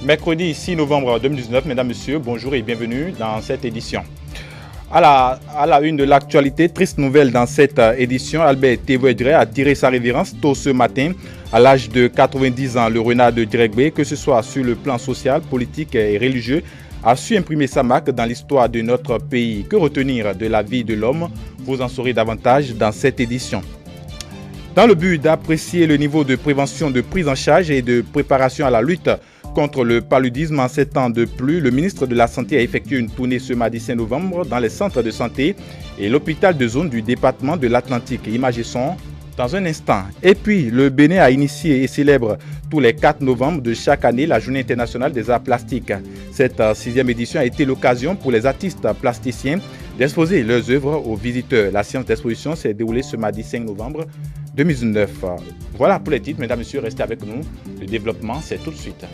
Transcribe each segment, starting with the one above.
Mercredi 6 novembre 2019, mesdames, messieurs, bonjour et bienvenue dans cette édition. À la une de l'actualité, triste nouvelle dans cette édition, Albert Tévoé a tiré sa révérence tôt ce matin à l'âge de 90 ans. Le renard de Djeregbé, que ce soit sur le plan social, politique et religieux, a su imprimer sa marque dans l'histoire de notre pays. Que retenir de la vie de l'homme? Vous en saurez davantage dans cette édition. Dans le but d'apprécier le niveau de prévention, de prise en charge et de préparation à la lutte contre le paludisme en 7 ans de pluie, le ministre de la Santé a effectué une tournée ce mardi 5 novembre dans les centres de santé et l'hôpital de zone du département de l'Atlantique. Images et son dans un instant. Et puis, le Bénin a initié et célèbre tous les 4 novembre de chaque année la Journée internationale des arts plastiques. Cette 6e édition a été l'occasion pour les artistes plasticiens d'exposer leurs œuvres aux visiteurs. La séance d'exposition s'est déroulée ce mardi 5 novembre 2019. Voilà pour les titres, mesdames et messieurs, restez avec nous. Le développement, c'est tout de suite.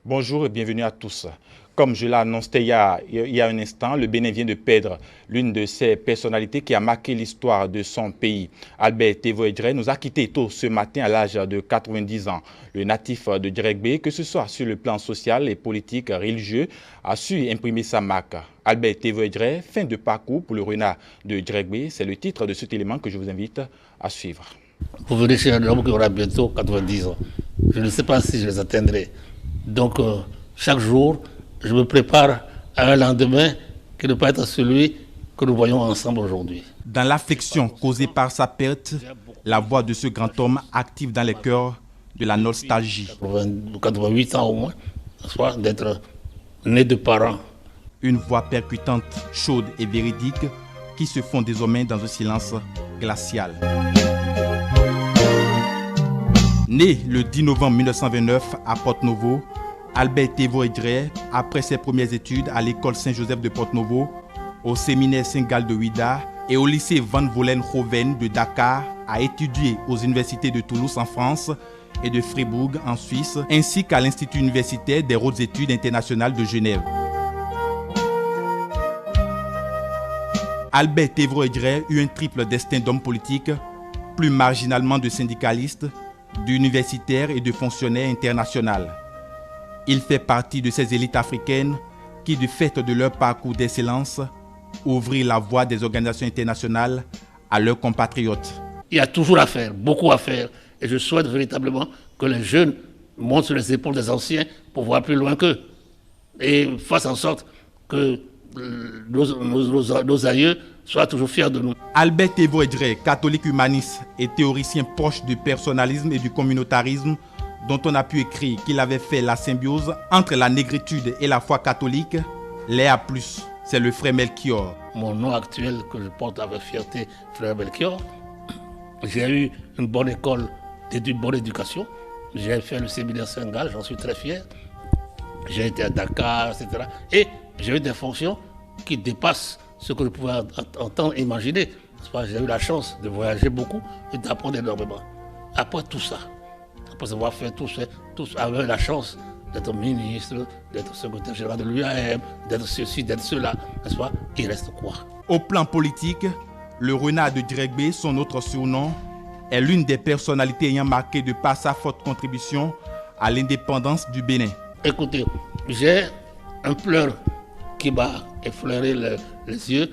Bonjour et bienvenue à tous. Comme je l'ai annoncé il y a un instant, le Bénin vient de perdre l'une de ses personnalités qui a marqué l'histoire de son pays. Albert Tévoé nous a quittés tôt ce matin à l'âge de 90 ans. Le natif de Djeregbé, que ce soit sur le plan social et politique, religieux, a su imprimer sa marque. Albert Tévoé, fin de parcours pour le renard de Djeregbé, c'est le titre de cet élément que je vous invite à suivre. Vous venez chez un homme qui aura bientôt 90 ans. Je ne sais pas si je les atteindrai. Donc, chaque jour, je me prépare à un lendemain qui ne peut être celui que nous voyons ensemble aujourd'hui. Dans l'affliction causée par sa perte, la voix de ce grand homme active dans les cœurs de la nostalgie. 88 ans au moins, soit d'être né de parents. Une voix percutante, chaude et véridique qui se fond désormais dans un silence glacial. Né le 10 novembre 1929 à Porto-Novo, Albert Tévoé, après ses premières études à l'école Saint-Joseph de Porto-Novo, au séminaire Saint-Gall de Ouida et au lycée Van Vollenhoven de Dakar, a étudié aux universités de Toulouse en France et de Fribourg en Suisse, ainsi qu'à l'Institut universitaire des hautes études internationales de Genève. Albert Tévoé eut un triple destin d'homme politique, plus marginalement de syndicaliste, d'universitaire et de fonctionnaire international. Il fait partie de ces élites africaines qui, du fait de leur parcours d'excellence, ouvrirent la voie des organisations internationales à leurs compatriotes. Il y a toujours à faire, beaucoup à faire. Et je souhaite véritablement que les jeunes montent sur les épaules des anciens pour voir plus loin qu'eux. Et fassent en sorte que nos aïeux soient toujours fiers de nous. Albert Tévoé, catholique humaniste et théoricien proche du personnalisme et du communautarisme, dont on a pu écrire qu'il avait fait la symbiose entre la négritude et la foi catholique, l'est à plus, c'est le frère Melchior. Mon nom actuel que je porte avec fierté, frère Melchior, j'ai eu une bonne école et une bonne éducation. J'ai fait le séminaire Saint-Gall, j'en suis très fier. J'ai été à Dakar, etc. Et j'ai eu des fonctions qui dépassent ce que je pouvais entendre et imaginer. J'ai eu la chance de voyager beaucoup et d'apprendre énormément. Après tout ça, après avoir fait tout ça, avoir la chance d'être ministre, d'être secrétaire général de l'UAM, d'être ceci, d'être cela, n'est-ce pas? Il reste quoi? Au plan politique, le renard de Djeregbé, son autre surnom, est l'une des personnalités ayant marqué de par sa forte contribution à l'indépendance du Bénin. Écoutez, j'ai un pleur qui m'a effleuré les yeux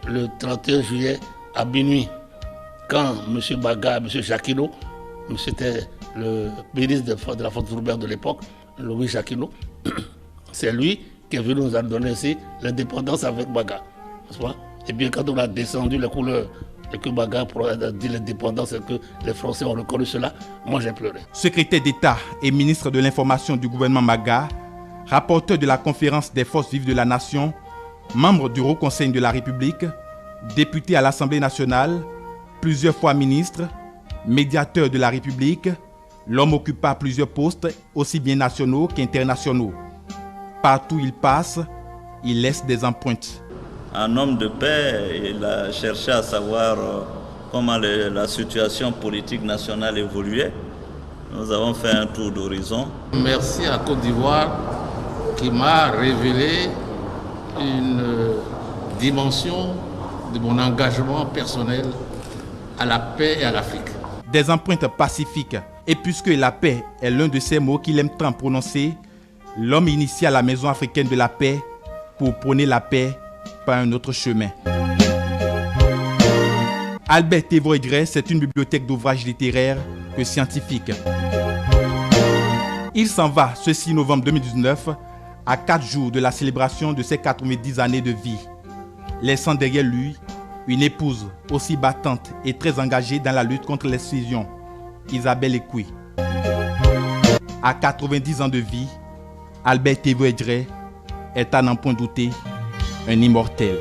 le 31 juillet à minuit, quand M. Baga, M. Jacquinot, c'était le ministre de la Fonte Fourbière de l'époque, Louis Jacquinot, c'est lui qui est venu nous donner ici l'indépendance avec Baga. Et bien quand on a descendu les couleurs et que Baga a dit l'indépendance et que les Français ont reconnu cela, moi j'ai pleuré. Secrétaire d'État et ministre de l'Information du gouvernement Baga, rapporteur de la conférence des forces vives de la nation, membre du Haut Conseil de la République, député à l'Assemblée nationale, plusieurs fois ministre, médiateur de la République, l'homme occupa plusieurs postes, aussi bien nationaux qu'internationaux. Partout où il passe, il laisse des empreintes. Un homme de paix, il a cherché à savoir comment la situation politique nationale évoluait. Nous avons fait un tour d'horizon. Merci à Côte d'Ivoire qui m'a révélé une dimension de mon engagement personnel à la paix et à l'Afrique. Des empreintes pacifiques. Et puisque la paix est l'un de ces mots qu'il aime tant prononcer, l'homme initie à la Maison africaine de la paix pour prôner la paix par un autre chemin. Albert Thévoret-Dray, c'est une bibliothèque d'ouvrages littéraires que scientifiques. Il s'en va ce 6 novembre 2019, à 4 jours de la célébration de ses 90 années de vie, laissant derrière lui une épouse aussi battante et très engagée dans la lutte contre l'exclusion, Isabelle Ekoué. À 90 ans de vie, Albert Thévoret-Dray est à n'en point douter un immortel.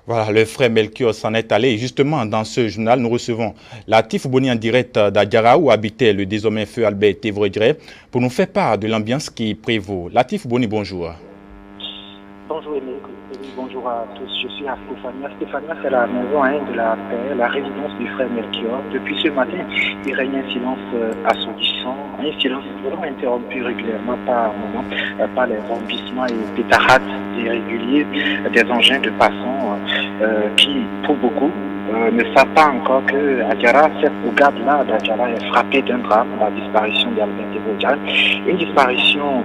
Voilà, le frère Melchior s'en est allé. Et justement, dans ce journal, nous recevons Latif Boni en direct d'Adjara, où habitait le désormais feu Albert Thévoret-Dray, pour nous faire part de l'ambiance qui prévaut. Latif Boni, bonjour. Bonjour Émile, bonjour à tous. Je suis à Stéphania. Stéphania, c'est la maison de la paix, la résidence du frère Melchior. Depuis ce matin, il règne un silence assourdissant, un silence vraiment interrompu régulièrement par les vomissements et pétarades irréguliers des engins de passants qui, pour beaucoup, ne savent pas encore que Adjara, cette bourgade-là d'Adjara est frappée d'un drame, la disparition d'Albert Thévoret-Dray. Une disparition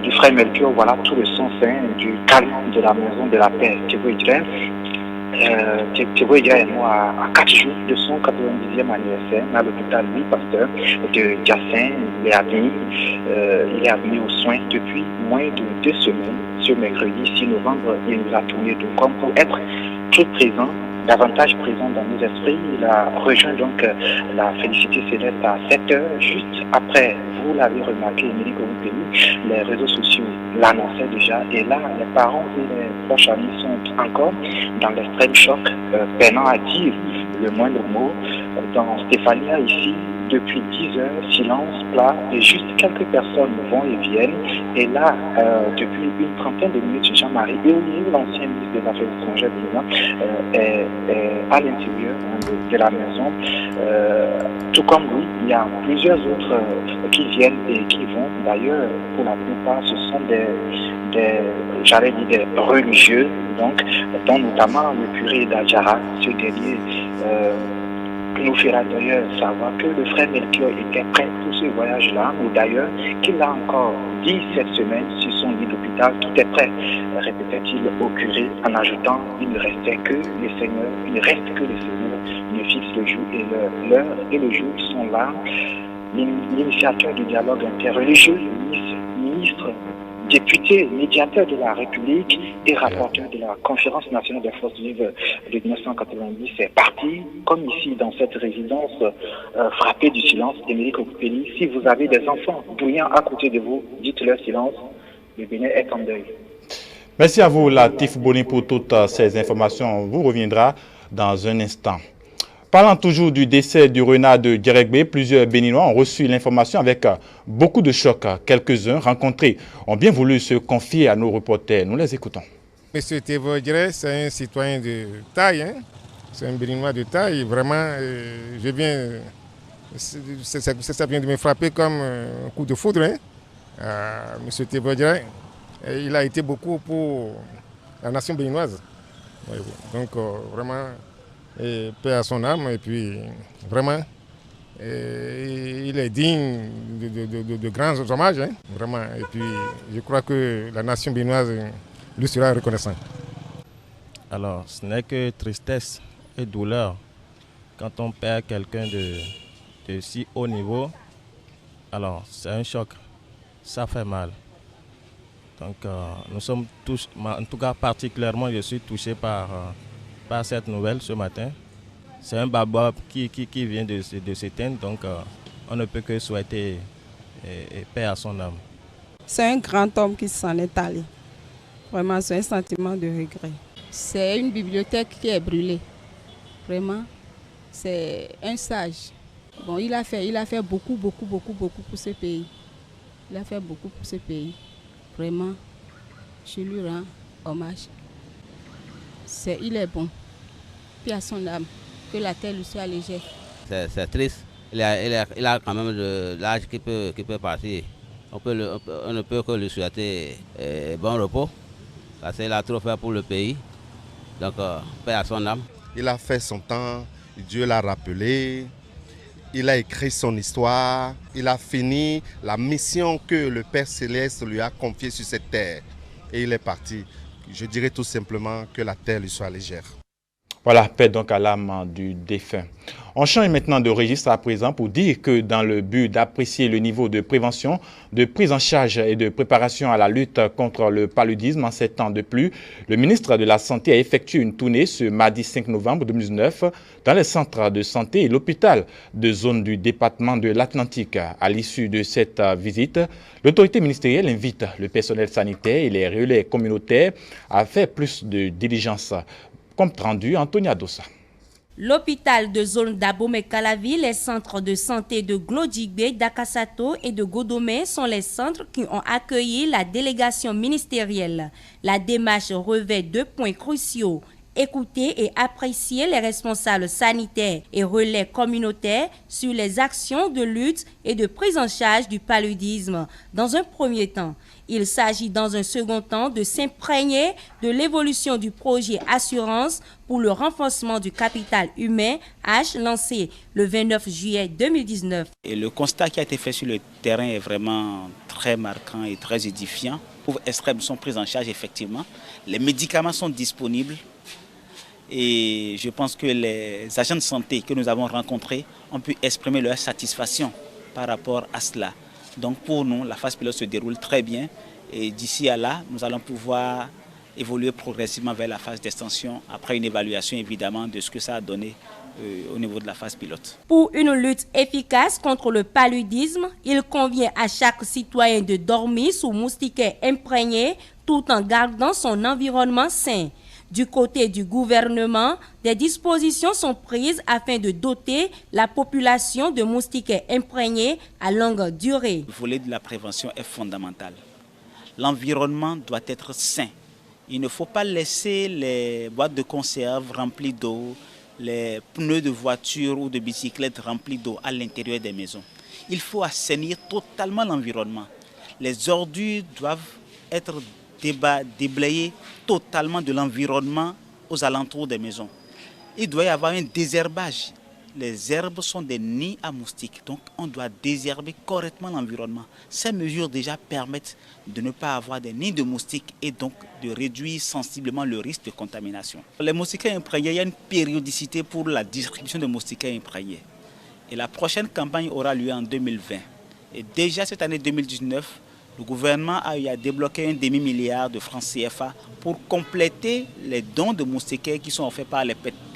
du frère Melchior, voilà tout le sens du calme de la maison de la paix Thévoret-Dray. Thévoret-Dray est mort à 4 jours de son 90e anniversaire à l'hôpital Louis Pasteur de Diassin. Il est admis aux soins depuis moins de 2 semaines. Ce mercredi 6 novembre, il nous a tourné de comme pour être tout présent, davantage présent dans nos esprits. Il a rejoint donc la Félicité Céleste à 7h, juste après, vous l'avez remarqué, Émilie Goupeli, les réseaux sociaux l'annonçaient déjà. Et là, les parents et les proches amis sont encore dans l'extrême choc, peinant à dire le moindre mot. Dans Stéphania, ici, depuis 10 heures, silence, plat, et juste quelques personnes vont et viennent. Et là, depuis une trentaine de minutes, Jean-Marie Eolier, l'ancien ministre des Affaires étrangères est à l'intérieur de la maison. Tout comme lui, il y a plusieurs autres qui viennent et qui vont. D'ailleurs, pour la plupart, ce sont des religieux, donc, dont notamment le curé d'Adjara, ce dernier nous fera d'ailleurs savoir que le frère Melchior était prêt pour ce voyage-là, ou d'ailleurs qu'il a encore dit cette semaine sur son lit d'hôpital, tout est prêt, répétait-il au curé, en ajoutant il ne reste que les seigneurs ne fixent le jour et l'heure et le jour sont là. L'initiateur du dialogue interreligieux, ministre, député, médiateur de la République et rapporteur de la Conférence nationale des forces vives de 1990 est parti, comme ici dans cette résidence frappée du silence. Émilie Goupeli, si vous avez des enfants bouillants à côté de vous, dites-leur silence, le Bénin est en deuil. Merci à vous, Latif Boni, pour toutes ces informations. On vous reviendra dans un instant. Parlant toujours du décès du renard de Djeregbé, plusieurs Béninois ont reçu l'information avec beaucoup de choc. Quelques-uns rencontrés ont bien voulu se confier à nos reporters. Nous les écoutons. Monsieur Thévoret-Dray, c'est un citoyen de taille, hein? C'est un Béninois de taille. Vraiment, ça vient de me frapper comme un coup de foudre. Hein? Monsieur Thévoret-Dray, il a été beaucoup pour la nation béninoise. Donc, vraiment... Et paix à son âme, et puis vraiment, il est digne de grands hommages, hein, vraiment. Et puis je crois que la nation béninoise lui sera reconnaissante. Alors, ce n'est que tristesse et douleur quand on perd quelqu'un de si haut niveau. Alors, c'est un choc, ça fait mal. Donc, nous sommes tous, en tout cas particulièrement, je suis touché par cette nouvelle ce matin. C'est un babab qui vient de s'éteindre, donc on ne peut que souhaiter paix à son âme. C'est un grand homme qui s'en est allé. Vraiment, c'est un sentiment de regret. C'est une bibliothèque qui est brûlée. Vraiment, c'est un sage. Bon, il a fait beaucoup pour ce pays. Il a fait beaucoup pour ce pays. Vraiment, je lui rends hommage. Il est bon. Puis à son âme, que la terre lui soit légère. C'est triste. Il a quand même de l'âge qui peut partir. On ne peut que lui souhaiter bon repos. Parce qu'il a trop fait pour le pays. Donc, paix à son âme. Il a fait son temps, Dieu l'a rappelé. Il a écrit son histoire. Il a fini la mission que le Père Céleste lui a confiée sur cette terre. Et il est parti. Je dirais tout simplement que la terre lui soit légère. Voilà, paix donc à l'âme du défunt. On change maintenant de registre à présent pour dire que dans le but d'apprécier le niveau de prévention, de prise en charge et de préparation à la lutte contre le paludisme en 7 ans de plus, le ministre de la Santé a effectué une tournée ce mardi 5 novembre 2019 dans les centres de santé et l'hôpital de zone du département de l'Atlantique. À l'issue de cette visite, l'autorité ministérielle invite le personnel sanitaire et les relais communautaires à faire plus de diligence. Compte rendu, Antonia Dossa. L'hôpital de zone d'Abomey-Calavi, les centres de santé de Glodjigbe, d'Akasato et de Godomé sont les centres qui ont accueilli la délégation ministérielle. La démarche revêt 2 points cruciaux. Écouter et apprécier les responsables sanitaires et relais communautaires sur les actions de lutte et de prise en charge du paludisme. Dans un premier temps, il s'agit dans un second temps de s'imprégner de l'évolution du projet Assurance pour le renforcement du capital humain, lancé le 29 juillet 2019. Et le constat qui a été fait sur le terrain est vraiment très marquant et très édifiant. Pour extrêmes sont pris en charge effectivement. Les médicaments sont disponibles. Et je pense que les agents de santé que nous avons rencontrés ont pu exprimer leur satisfaction par rapport à cela. Donc pour nous, la phase pilote se déroule très bien et d'ici à là, nous allons pouvoir évoluer progressivement vers la phase d'extension après une évaluation évidemment de ce que ça a donné au niveau de la phase pilote. Pour une lutte efficace contre le paludisme, il convient à chaque citoyen de dormir sous moustiquaires imprégnés tout en gardant son environnement sain. Du côté du gouvernement, des dispositions sont prises afin de doter la population de moustiquaires imprégnés à longue durée. Le volet de la prévention est fondamental. L'environnement doit être sain. Il ne faut pas laisser les boîtes de conserve remplies d'eau, les pneus de voiture ou de bicyclette remplis d'eau à l'intérieur des maisons. Il faut assainir totalement l'environnement. Les ordures doivent être déblayer totalement de l'environnement aux alentours des maisons. Il doit y avoir un désherbage. Les herbes sont des nids à moustiques, donc on doit désherber correctement l'environnement. Ces mesures déjà permettent de ne pas avoir des nids de moustiques et donc de réduire sensiblement le risque de contamination. Les moustiquaires imprégnés, il y a une périodicité pour la distribution de moustiquaires imprégnés. Et la prochaine campagne aura lieu en 2020. Et déjà cette année 2019, le gouvernement a eu à débloquer un demi-milliard de francs CFA pour compléter les dons de moustiquaires qui sont offerts par les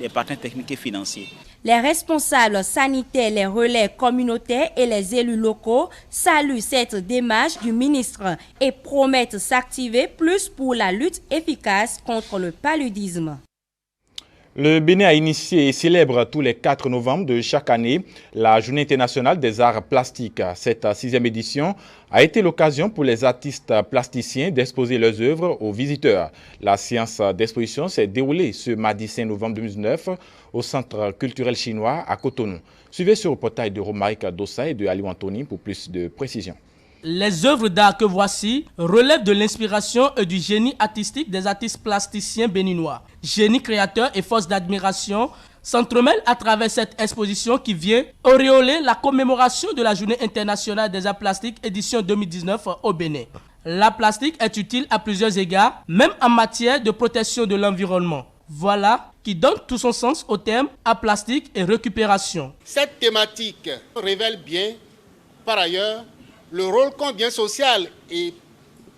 partenaires techniques et financiers. Les responsables sanitaires, les relais communautaires et les élus locaux saluent cette démarche du ministre et promettent s'activer plus pour la lutte efficace contre le paludisme. Le Bénin a initié et célèbre tous les 4 novembre de chaque année la Journée internationale des arts plastiques. Cette 6e édition a été l'occasion pour les artistes plasticiens d'exposer leurs œuvres aux visiteurs. La séance d'exposition s'est déroulée ce mardi 5 novembre 2019 au Centre culturel chinois à Cotonou. Suivez ce reportage de Romaric Dossa et de Aliou Anthony pour plus de précisions. Les œuvres d'art que voici relèvent de l'inspiration et du génie artistique des artistes plasticiens béninois. Génie créateur et force d'admiration s'entremêlent à travers cette exposition qui vient auréoler la commémoration de la Journée internationale des arts plastiques édition 2019 au Bénin. L'art plastique est utile à plusieurs égards, même en matière de protection de l'environnement. Voilà qui donne tout son sens au terme art plastique et récupération. Cette thématique révèle bien, par ailleurs, le rôle combien social et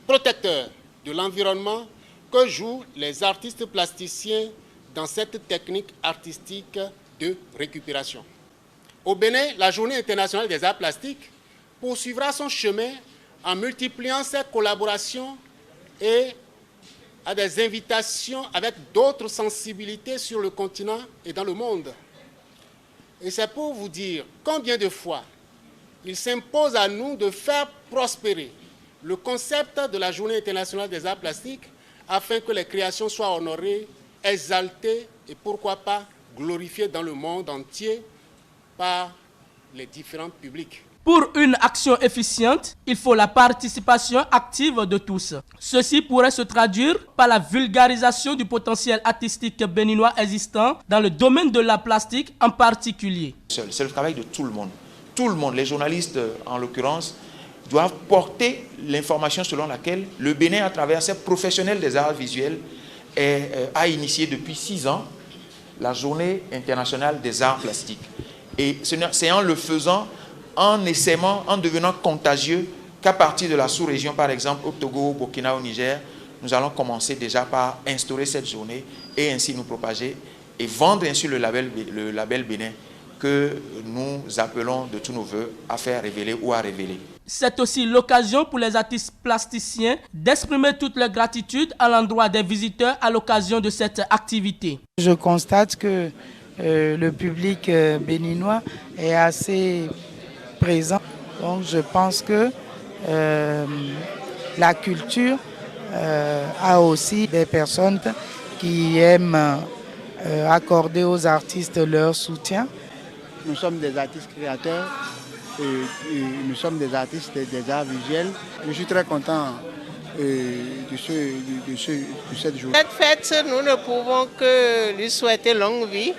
protecteur de l'environnement que jouent les artistes plasticiens dans cette technique artistique de récupération. Au Bénin, la Journée internationale des arts plastiques poursuivra son chemin en multipliant ses collaborations et à des invitations avec d'autres sensibilités sur le continent et dans le monde. Et c'est pour vous dire combien de fois il s'impose à nous de faire prospérer le concept de la Journée internationale des arts plastiques afin que les créations soient honorées exalté et pourquoi pas glorifié dans le monde entier par les différents publics. Pour une action efficiente, il faut la participation active de tous. Ceci pourrait se traduire par la vulgarisation du potentiel artistique béninois existant dans le domaine de la plastique en particulier. C'est le travail de tout le monde. Tout le monde, les journalistes en l'occurrence, doivent porter l'information selon laquelle le Bénin, à travers ses professionnels des arts visuels, a initié depuis 6 ans la Journée internationale des arts plastiques. Et c'est en le faisant, en essaimant, en devenant contagieux, qu'à partir de la sous-région, par exemple au Togo, au Burkina, au Niger, nous allons commencer déjà par instaurer cette journée et ainsi nous propager et vendre ainsi le label Bénin que nous appelons de tous nos voeux à faire révéler ou à révéler. C'est aussi l'occasion pour les artistes plasticiens d'exprimer toute leur gratitude à l'endroit des visiteurs à l'occasion de cette activité. Je constate que le public béninois est assez présent. Donc je pense que la culture a aussi des personnes qui aiment accorder aux artistes leur soutien. Nous sommes des artistes créateurs, nous sommes des artistes des arts visuels. Je suis très content de cette journée. Cette fête, nous ne pouvons que lui souhaiter longue vie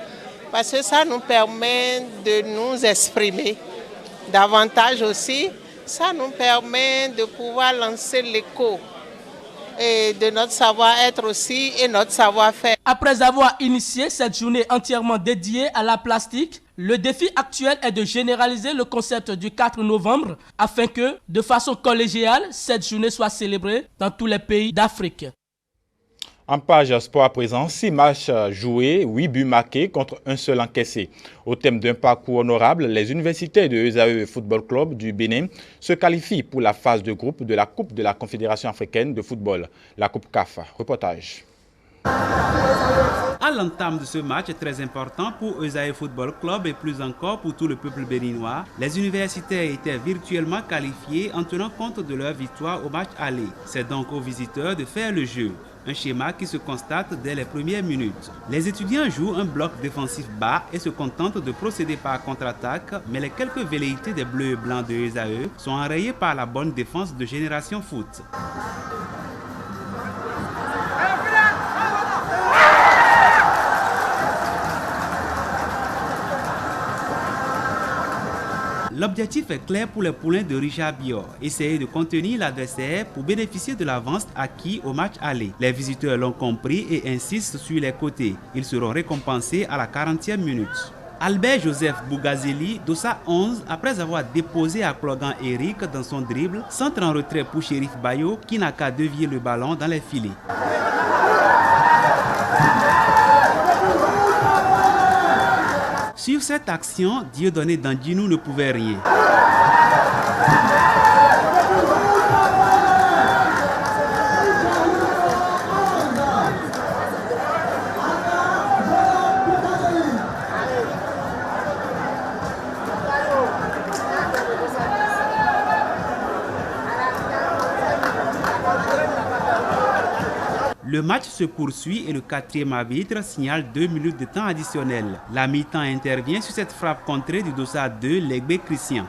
parce que ça nous permet de nous exprimer davantage aussi. Ça nous permet de pouvoir lancer l'écho et de notre savoir-être aussi et notre savoir-faire. Après avoir initié cette journée entièrement dédiée à la plastique, le défi actuel est de généraliser le concept du 4 novembre afin que, de façon collégiale, cette journée soit célébrée dans tous les pays d'Afrique. En page sport à présent, 6 matchs joués, 8 buts marqués contre un seul encaissé. Au thème d'un parcours honorable, les universités de ESAE Football Club du Bénin se qualifient pour la phase de groupe de la Coupe de la Confédération africaine de football, la Coupe CAF. Reportage. À l'entame de ce match très important pour ESAE Football Club et plus encore pour tout le peuple béninois, les universitaires étaient virtuellement qualifiés en tenant compte de leur victoire au match aller. C'est donc aux visiteurs de faire le jeu. Un schéma qui se constate dès les premières minutes. Les étudiants jouent un bloc défensif bas et se contentent de procéder par contre-attaque, mais les quelques velléités des bleus et blancs de ESAE sont enrayées par la bonne défense de Génération Foot. L'objectif est clair pour les poulains de Richard Bior, essayer de contenir l'adversaire pour bénéficier de l'avance acquis au match aller. Les visiteurs l'ont compris et insistent sur les côtés. Ils seront récompensés à la 40e minute. Albert Joseph Bougazeli, Dossa 11, après avoir déposé à Clogan Eric dans son dribble, centre en retrait pour Shérif Bayo qui n'a qu'à dévier le ballon dans les filets. Sur cette action, Dieudonné Dandinou ne pouvait rien. Le match se poursuit et le 4e arbitre signale 2 minutes de temps additionnel. La mi-temps intervient sur cette frappe contrée du Dossa 2, Legbé Christian.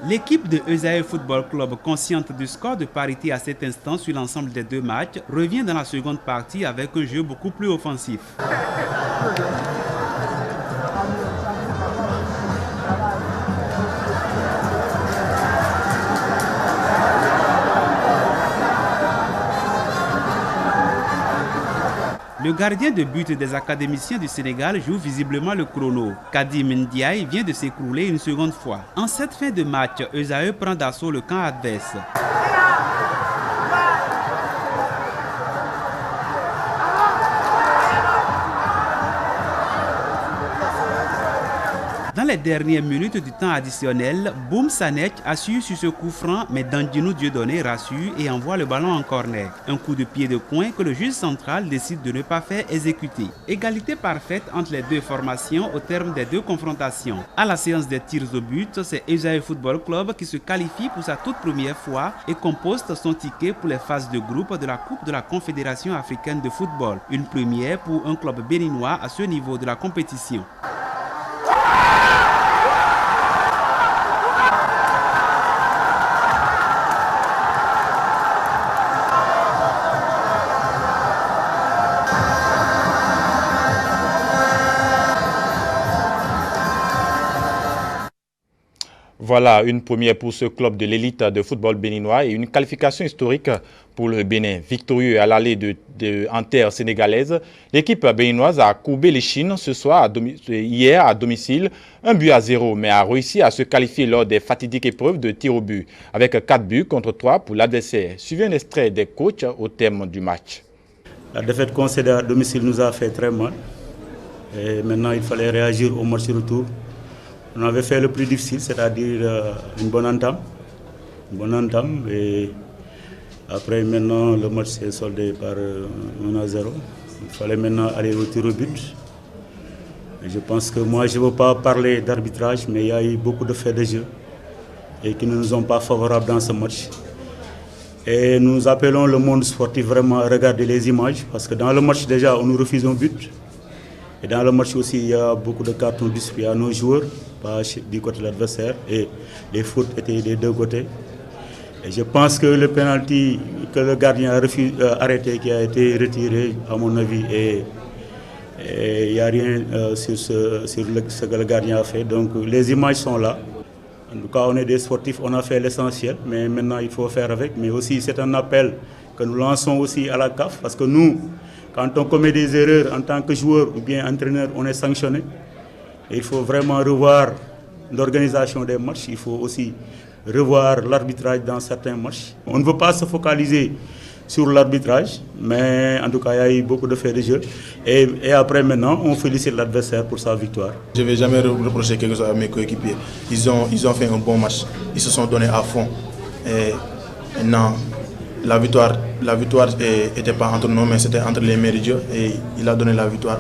L'équipe de ESAE Football Club, consciente du score de parité à cet instant sur l'ensemble des 2 matchs, revient dans la seconde partie avec un jeu beaucoup plus offensif. Le gardien de but des académiciens du Sénégal joue visiblement le chrono. Kadim Ndiaye vient de s'écrouler une seconde fois. En cette fin de match, ESAE prend d'assaut le camp adverse. Dans les dernières minutes du temps additionnel, Boum Sanet assure sur ce coup franc, mais Dandjinou Dieudonné rassure et envoie le ballon en corner. Un coup de pied de coin que le juge central décide de ne pas faire exécuter. Égalité parfaite entre les deux formations au terme des deux confrontations. À la séance des tirs au but, c'est Ejaï Football Club qui se qualifie pour sa toute première fois et composte son ticket pour les phases de groupe de la Coupe de la Confédération africaine de football. Une première pour un club béninois à ce niveau de la compétition. Voilà une première pour ce club de l'élite de football béninois et une qualification historique pour le Bénin. Victorieux à l'aller en terre sénégalaise, l'équipe béninoise a courbé les Chines ce soir hier à domicile, 1-0, mais a réussi à se qualifier lors des fatidiques épreuves de tir au but, avec 4 buts contre 3 pour l'adversaire. Suivez un extrait des coachs au terme du match. La défaite concédée à domicile nous a fait très mal. Et maintenant, il fallait réagir au match retour. On avait fait le plus difficile, c'est-à-dire une bonne entame. Et après, maintenant, le match s'est soldé par 1-0. Il fallait maintenant aller au tir au but. Et je pense que moi, je ne veux pas parler d'arbitrage, mais il y a eu beaucoup de faits de jeu et qui ne nous sont pas favorables dans ce match. Et nous appelons le monde sportif vraiment à regarder les images, parce que dans le match déjà, on nous refuse un but. Et dans le match aussi, il y a beaucoup de cartons distribués à nos joueurs, pas du côté de l'adversaire, et les fautes étaient des deux côtés. Et je pense que le penalty que le gardien a arrêté, qui a été retiré, à mon avis, et il n'y a rien sur ce que le gardien a fait. Donc les images sont là. En tout cas, on est des sportifs, on a fait l'essentiel, mais maintenant il faut faire avec. Mais aussi, c'est un appel que nous lançons aussi à la CAF, parce que nous, quand on commet des erreurs en tant que joueur ou bien entraîneur, on est sanctionné. Et il faut vraiment revoir l'organisation des matchs. Il faut aussi revoir l'arbitrage dans certains matchs. On ne veut pas se focaliser sur l'arbitrage, mais en tout cas, il y a eu beaucoup de faits de jeu. Et après, maintenant, on félicite l'adversaire pour sa victoire. Je ne vais jamais reprocher quelque chose à mes coéquipiers. Ils ont fait un bon match. Ils se sont donnés à fond. Et maintenant, la victoire n'était pas entre nous, mais c'était entre les méridieux. Et il a donné la victoire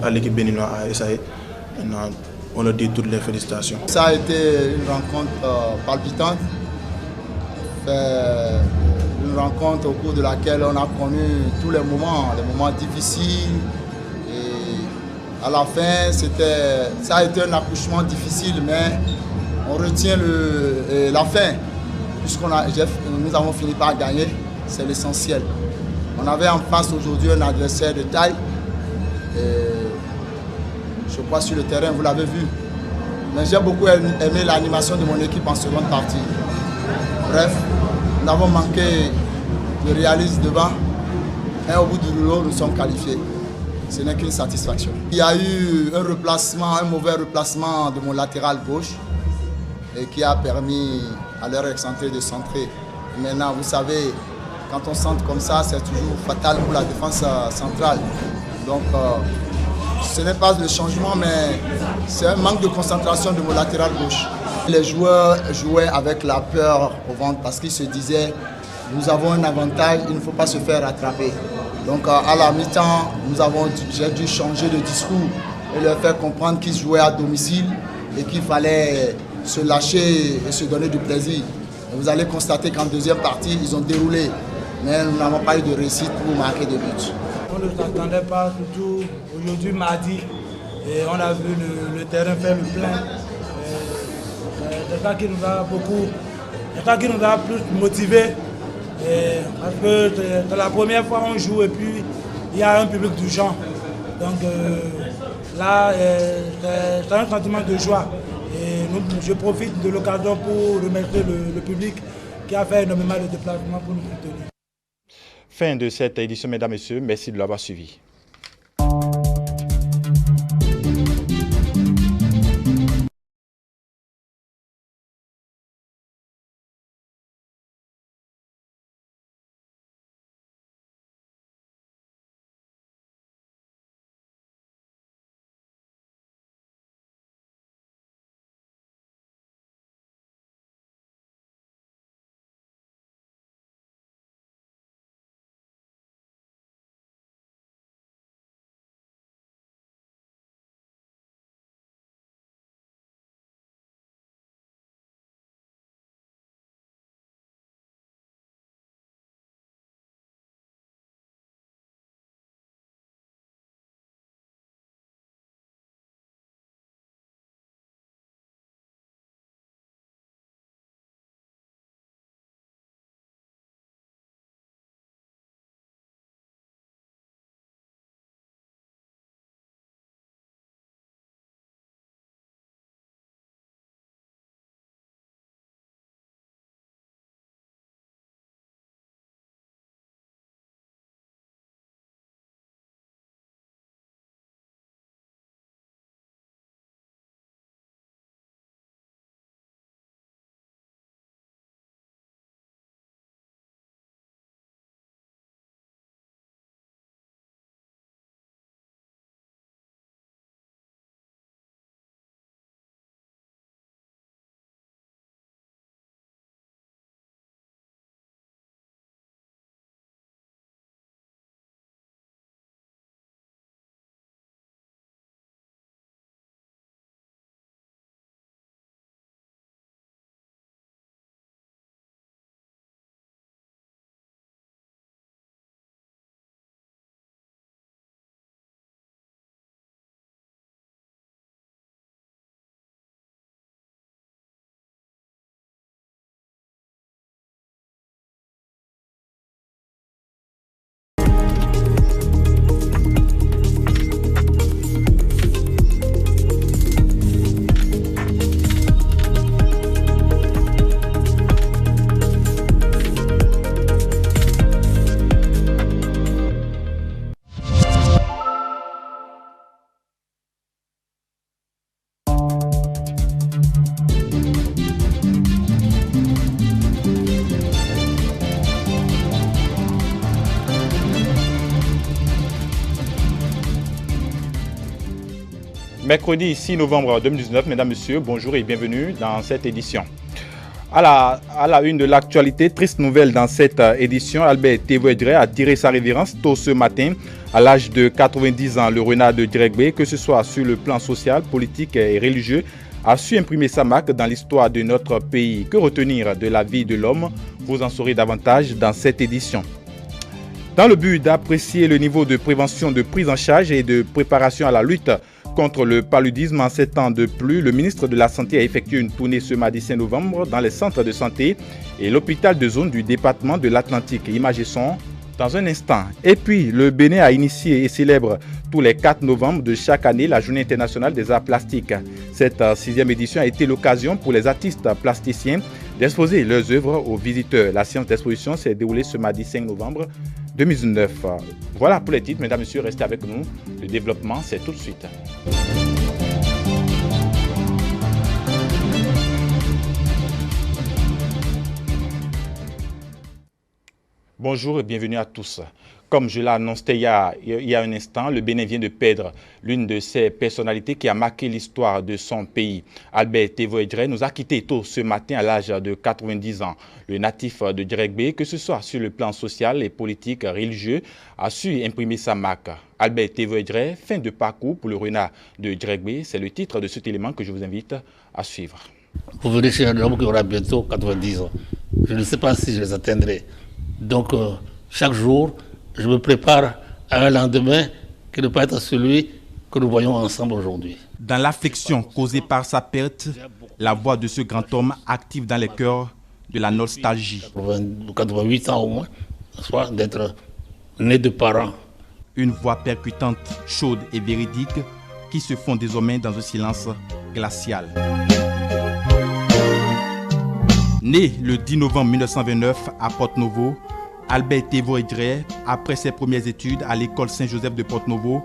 à l'équipe béninoise, à SAE. Maintenant, on leur dit toutes les félicitations. Ça a été une rencontre palpitante. Une rencontre au cours de laquelle on a connu tous les moments difficiles. Et à la fin, ça a été un accouchement difficile, mais on retient la fin. Nous avons fini par gagner, c'est l'essentiel. On avait en face aujourd'hui un adversaire de taille. Je crois sur le terrain, vous l'avez vu. Mais j'ai beaucoup aimé l'animation de mon équipe en seconde partie. Bref, nous avons manqué de réalisme devant. Et au bout du rouleau, nous sommes qualifiés. Ce n'est qu'une satisfaction. Il y a eu un mauvais replacement de mon latéral gauche et qui a permis à leur excentré de centrer. Maintenant, vous savez, quand on centre comme ça, c'est toujours fatal pour la défense centrale. Donc, ce n'est pas le changement, mais c'est un manque de concentration de mon latéral gauche. Les joueurs jouaient avec la peur au ventre parce qu'ils se disaient nous avons un avantage, il ne faut pas se faire rattraper. Donc à la mi-temps, j'ai dû changer de discours et leur faire comprendre qu'ils jouaient à domicile et qu'il fallait se lâcher et se donner du plaisir. Et vous allez constater qu'en deuxième partie, ils ont déroulé, mais nous n'avons pas eu de réussite pour marquer des buts. On ne s'attendait pas, surtout aujourd'hui mardi, et on a vu le terrain faire le plein. C'est ça qui nous a beaucoup, c'est ça qui nous a plus motivés. Parce que c'est la première fois qu'on joue et puis il y a un public du genre. Donc là, c'est un sentiment de joie. Et je profite de l'occasion pour remercier le public qui a fait énormément de déplacements pour nous soutenir. Fin de cette édition, mesdames et messieurs. Merci de l'avoir suivi. Mercredi 6 novembre 2019, mesdames, messieurs, bonjour et bienvenue dans cette édition. À la une de l'actualité, triste nouvelle dans cette édition, Albert Tévoedré a tiré sa révérence tôt ce matin à l'âge de 90 ans. Le renard de Djeregbé, que ce soit sur le plan social, politique et religieux, a su imprimer sa marque dans l'histoire de notre pays. Que retenir de la vie de l'homme? Vous en saurez davantage dans cette édition. Dans le but d'apprécier le niveau de prévention, de prise en charge et de préparation à la lutte contre le paludisme en 7 ans de plus, le ministre de la Santé a effectué une tournée ce mardi 5 novembre dans les centres de santé et l'hôpital de zone du département de l'Atlantique. Images et son dans un instant. Et puis, le Bénin a initié et célèbre tous les 4 novembre de chaque année la Journée internationale des arts plastiques. Cette 6e édition a été l'occasion pour les artistes plasticiens d'exposer leurs œuvres aux visiteurs. La séance d'exposition s'est déroulée ce mardi 5 novembre 2019. Voilà pour les titres, mesdames et messieurs, restez avec nous. Le développement, c'est tout de suite. Bonjour et bienvenue à tous. Comme je l'ai annoncé il y a un instant, le Bénin vient de perdre l'une de ses personnalités qui a marqué l'histoire de son pays. Albert Tévoedré nous a quittés tôt ce matin à l'âge de 90 ans. Le natif de Djeregbé, que ce soit sur le plan social et politique, religieux, a su imprimer sa marque. Albert Tévoedré, fin de parcours pour le renard de Djeregbé, c'est le titre de cet élément que je vous invite à suivre. Vous venez chez un homme qui aura bientôt 90 ans. Je ne sais pas si je les atteindrai. Donc, chaque jour, je me prépare à un lendemain qui ne peut être celui que nous voyons ensemble aujourd'hui. Dans l'affliction causée par sa perte, la voix de ce grand homme active dans les cœurs de la nostalgie. 88 ans au moins, soit d'être né de parents. Une voix percutante, chaude et véridique qui se fond désormais dans un silence glacial. Né le 10 novembre 1929 à Porto-Novo, Albert Tévoedré, après ses premières études à l'école Saint-Joseph de Porto-Novo,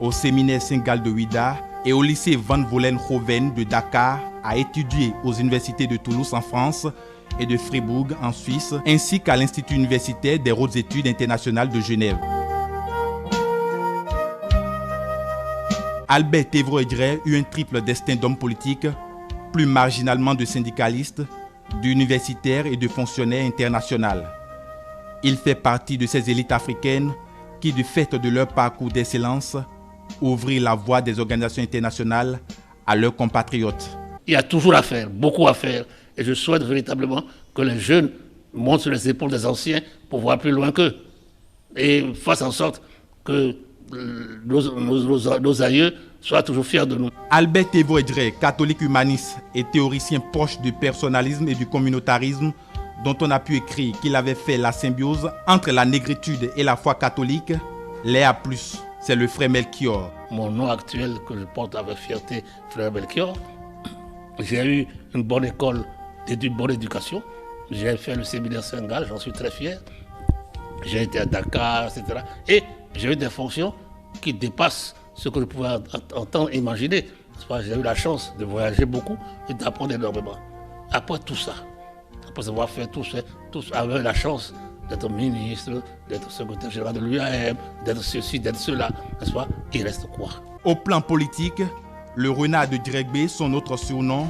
au séminaire Saint-Gall de Ouidah et au lycée Van Vollenhoven de Dakar, a étudié aux universités de Toulouse en France et de Fribourg en Suisse, ainsi qu'à l'Institut universitaire des hautes études internationales de Genève. Albert Tévoedré eut un triple destin d'homme politique, plus marginalement de syndicaliste, d'universitaire et de fonctionnaire international. Il fait partie de ces élites africaines qui, du fait de leur parcours d'excellence, ouvrirent la voie des organisations internationales à leurs compatriotes. Il y a toujours à faire, beaucoup à faire. Et je souhaite véritablement que les jeunes montent sur les épaules des anciens pour voir plus loin qu'eux. Et fassent en sorte que nos aïeux soient toujours fiers de nous. Albert Tévoedré, catholique humaniste et théoricien proche du personnalisme et du communautarisme, dont on a pu écrire qu'il avait fait la symbiose entre la négritude et la foi catholique, l'est à plus. C'est le frère Melchior. Mon nom actuel que je porte avec fierté, frère Melchior. J'ai eu une bonne école, une bonne éducation. J'ai fait le séminaire Saint-Gall, j'en suis très fier. J'ai été à Dakar, etc. Et j'ai eu des fonctions qui dépassent ce que je pouvais entendre, imaginer. J'ai eu la chance de voyager beaucoup et d'apprendre énormément. Après tout ça, après avoir fait tout ça, avoir la chance d'être ministre, d'être secrétaire général de l'UAM, d'être ceci, d'être cela, n'est-ce pas? Il reste quoi? Au plan politique, le renard de Djeregbé, son autre surnom,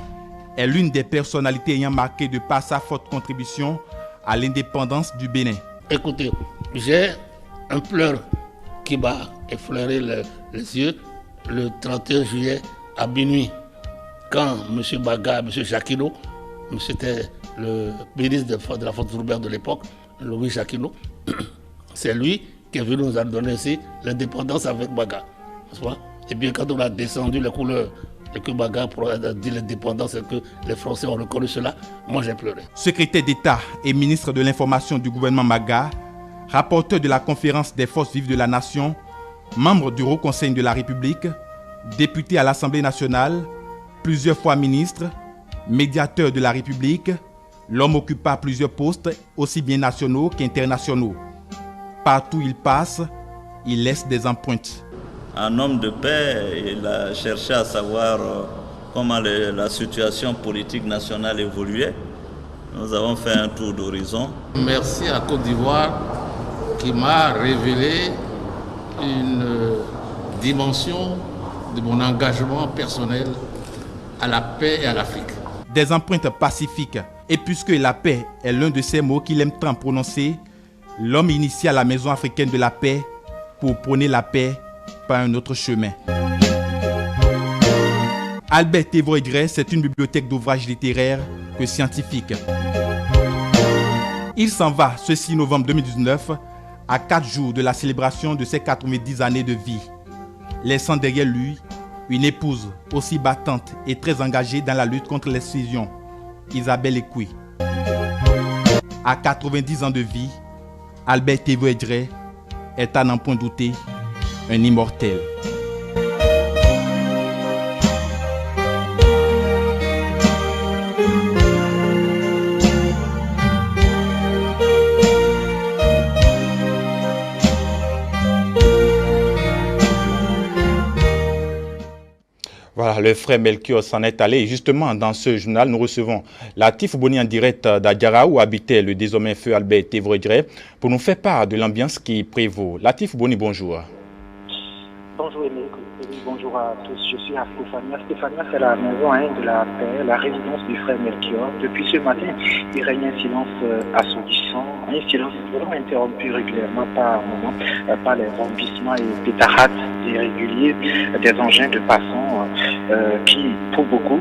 est l'une des personnalités ayant marqué de par sa forte contribution à l'indépendance du Bénin. Écoutez, j'ai un pleur qui m'a effleuré les yeux le 31 juillet à minuit, quand M. Baga, M. Jacquinot, c'était le ministre de la Faute urbaine de l'époque, Louis Jacquinot, c'est lui qui est venu nous donner ici l'indépendance avec Baga. Et bien quand on a descendu les couleurs et que Baga a dit l'indépendance et que les Français ont reconnu cela, moi j'ai pleuré. Secrétaire d'État et ministre de l'Information du gouvernement Baga, rapporteur de la conférence des forces vives de la nation, membre du Haut Conseil de la République, député à l'Assemblée nationale, plusieurs fois ministre, médiateur de la République, l'homme occupa plusieurs postes, aussi bien nationaux qu'internationaux. Partout où il passe, il laisse des empreintes. Un homme de paix, il a cherché à savoir comment la situation politique nationale évoluait. Nous avons fait un tour d'horizon. Merci à Côte d'Ivoire qui m'a révélé une dimension de mon engagement personnel à la paix et à l'Afrique. Des empreintes pacifiques. Et puisque la paix est l'un de ces mots qu'il aime tant prononcer, l'homme initia la Maison africaine de la paix pour prôner la paix par un autre chemin. Albert Thévoret-Gray, c'est une bibliothèque d'ouvrages littéraires que scientifiques. Il s'en va ce 6 novembre 2019, à 4 jours de la célébration de ses 90 années de vie, laissant derrière lui une épouse aussi battante et très engagée dans la lutte contre l'exclusion, Isabelle Ekoué. À 90 ans de vie, Albert Thévoret-Gray est à n'en point douter un immortel. Voilà, le frère Melchior s'en est allé. Et justement, dans ce journal, nous recevons Latif Boni en direct d'Adjara, où habitait le désormais feu Albert Thévoret-Gray, pour nous faire part de l'ambiance qui prévaut. Latif Boni, bonjour. Bonjour Émile, bonjour à tous. Je suis à Stéphania. Stéphania, c'est la maison de la paix, la résidence du frère Melchior. Depuis ce matin, il règne un silence assourdissant, un silence vraiment interrompu régulièrement par les bombissements et pétarades irréguliers des engins de passants qui, pour beaucoup,